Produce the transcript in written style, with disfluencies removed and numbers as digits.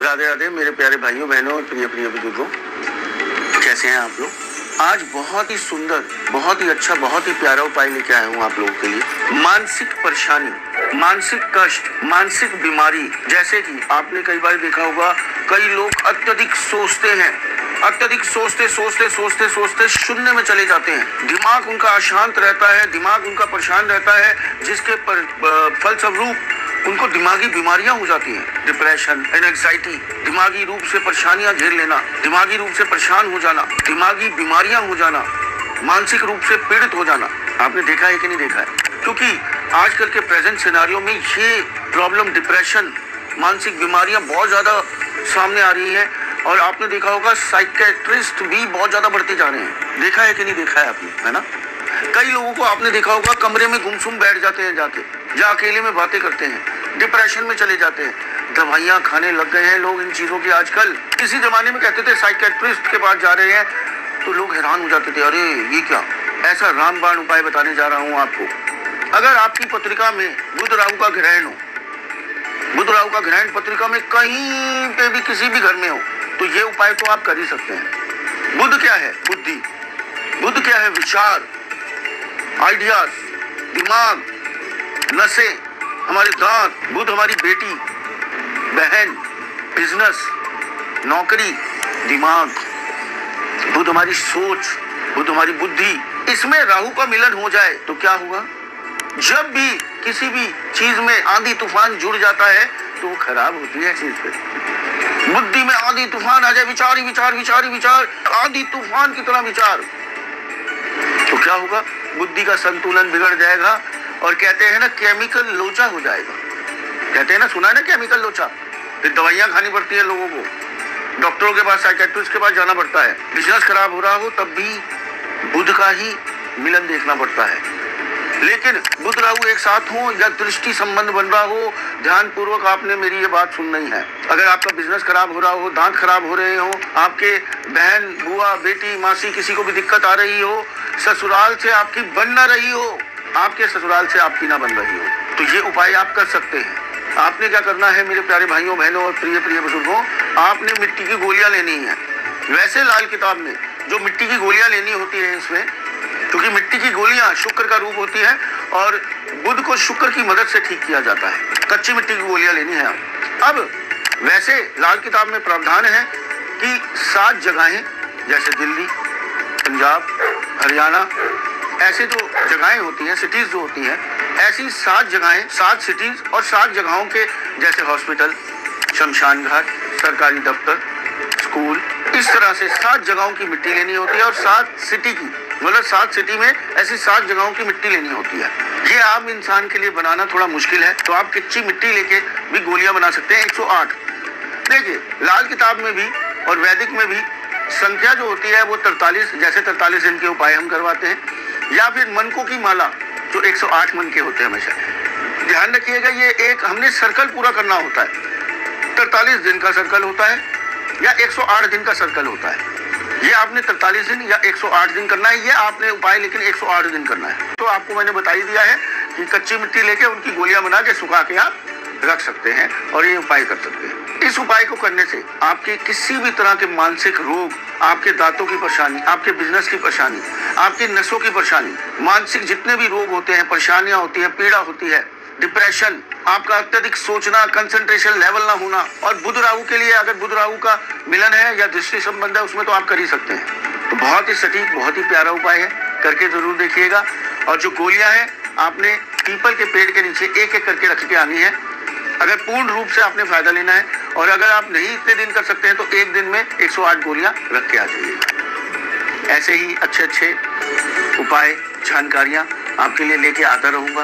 राधे राधे मेरे प्यारे भाइयों बहनों और प्रिय प्रिय बुजुर्गों, कैसे हैं आप लोग। आज बहुत ही सुंदर, बहुत ही अच्छा, बहुत ही प्यारा उपाय लेके आया हूँ आप लोगों के लिए। मानसिक परेशानी, मानसिक कष्ट, मानसिक बीमारी, जैसे कि आपने कई बार देखा होगा कई लोग अत्यधिक सोचते हैं, अत्यधिक सोचते सोचते सोचते सोचते शून्य में चले जाते हैं। दिमाग उनका अशांत रहता है, दिमाग उनका परेशान रहता है, जिसके फलस्वरूप उनको दिमागी बीमारियां हो जाती हैं। डिप्रेशन, एंजाइटी, दिमागी रूप से परेशानियां झेल लेना, दिमागी रूप से परेशान हो जाना, दिमागी बीमारियां हो जाना, मानसिक रूप से पीड़ित हो जाना। आपने देखा है कि नहीं देखा है? क्योंकि आजकल के प्रेजेंट सिनेरियो में ये प्रॉब्लम, डिप्रेशन, मानसिक बीमारियां बहुत ज्यादा सामने आ रही है। और आपने देखा होगा साइकियाट्रिस्ट भी बहुत ज्यादा बढ़ते जा रहे हैं। देखा है कि नहीं देखा है आपने, है ना? कई लोगों को आपने देखा होगा कमरे में गुमसुम बैठ जाते हैं, जाके अकेले में बातें करते हैं, डिप्रेशन में चले जाते हैं, दवाइयां खाने लग गए हैं लोग इन चीजों की आजकल। इसी जमाने में कहते थे साइकियाट्रिस्ट के पास जा रहे हैं तो लोग हैरान हो जाते थे, अरे ये क्या, ऐसा रामबाण उपाय बताने जा रहा हूं आपको। अगर आपकी पत्रिका में बुध राहु का ग्रहण हो, बुध राहु का ग्रहण पत्रिका में कहीं पे भी किसी भी घर में हो, तो ये उपाय तो आप कर ही सकते हैं। बुध क्या है? बुद्धि। बुध क्या है? विचार, आइडियाज, दिमाग, नसें, हमारे दांत। बुध हमारी बेटी, बहन, बिजनेस, नौकरी, दिमाग। बुध हमारी सोच, बुध हमारी बुद्धि। इसमें राहु का मिलन हो जाए तो क्या होगा? जब भी किसी भी चीज में आंधी तूफान जुड़ जाता है तो वो खराब होती है चीज पे। बुद्धि में आंधी तूफान आ जाए, विचार ही विचार, विचार ही विचार, आंधी तूफान की तरह विचार, तो क्या होगा? बुद्धि का संतुलन बिगड़ जाएगा और कहते हैं ना केमिकल लोचा हो जाएगा। कहते हैं ना, सुना है ना केमिकल लोचा। फिर दवाइयां खानी पड़ती है लोगों को, डॉक्टरों के पास, साइकियाट्रिस्ट के पास जाना पड़ता है। बिजनेस खराब हो रहा हो तब भी बुध का ही मिलन देखना पड़ता है। लेकिन बुध राहु एक साथ हो या दृष्टि संबंध बन रहा हो, ध्यान पूर्वक आपने मेरी ये बात सुननी है। अगर आपका बिजनेस खराब हो रहा हो, दांत खराब हो रहे हो, आपके बहन, बुआ, बेटी, मासी किसी को भी दिक्कत आ रही हो, ससुराल से आपकी बन ना रही हो, आपके ससुराल से आपकी ना बन रही हो, तो ये उपाय आप कर सकते हैं। आपने क्या करना है मेरे प्यारे भाइयों बहनों और प्रिय प्रिय बुजुर्गों, आपने मिट्टी की गोलियां लेनी है। वैसे लाल किताब में जो मिट्टी की गोलियां लेनी होती है इसमें, क्योंकि मिट्टी की गोलियां शुक्र का रूप होती है और बुध को शुक्र की मदद से ठीक किया जाता है। कच्ची मिट्टी की गोलियां लेनी है। अब वैसे लाल किताब में प्रावधान है कि 7 जगहें, जैसे दिल्ली, पंजाब, हरियाणा, ऐसे जो जगहें होती हैं, सिटीज जो होती हैं, ऐसी 7 जगहें, 7 सिटीज और 7 जगहों के, जैसे हॉस्पिटल, शमशान घाट, सरकारी दफ्तर, स्कूल, इस तरह से 7 जगहों की मिट्टी लेनी होती है। और 7 सिटी की, मतलब 7 सिटी में ऐसी 7 जगहों की मिट्टी लेनी होती है। ये आम इंसान के लिए बनाना थोड़ा मुश्किल है, तो आप कच्ची मिट्टी लेके भी गोलियां बना सकते हैं। 108 देखिए, लाल किताब में भी और वैदिक में भी संख्या जो होती है वो 43, जैसे 43 दिन के उपाय हम करवाते हैं, या फिर मनकों की माला जो 108 मन के होते हैं हमेशा। ध्यान रखिएगा, ये एक हमने सर्कल पूरा करना होता है। 43 दिन का सर्कल होता है या 108 दिन का सर्कल होता है। ये आपने 43 दिन या 108 दिन करना है, ये आपने उपाय लेकिन 108 दिन करना है। तो आपको मैंने बता ही दिया है कि कच्ची मिट्टी लेके उनकी गोलियां बना के सुखा के आप रख सकते हैं और ये उपाय कर सकते हैं। इस उपाय को करने से आपके किसी भी तरह के मानसिक रोग, आपके दांतों की परेशानी, आपके बिजनेस की परेशानी, आपकी नसों की परेशानी, मानसिक जितने भी रोग होते हैं, परेशानियां होती है, पीड़ा होती है, डिप्रेशन, आपका अत्यधिक सोचना, कंसंट्रेशन लेवल ना होना, और बुध राहु के लिए अगर बुध राहु का मिलन है या दृष्टि संबंध है उसमें तो आप कर ही सकते हैं। तो बहुत ही सटीक, बहुत ही प्यारा उपाय है, करके जरूर देखिएगा। और जो गोलियां हैं आपने पीपल के पेड़ के नीचे एक एक करके रख के आनी है, अगर पूर्ण रूप से आपने फायदा लेना है। और अगर आप नहीं इतने दिन कर सकते हैं तो एक दिन में 108 गोलियां रख के आ जाइएगा। ऐसे ही अच्छे अच्छे उपाय, जानकारियां आपके लिए लेके आता रहूंगा।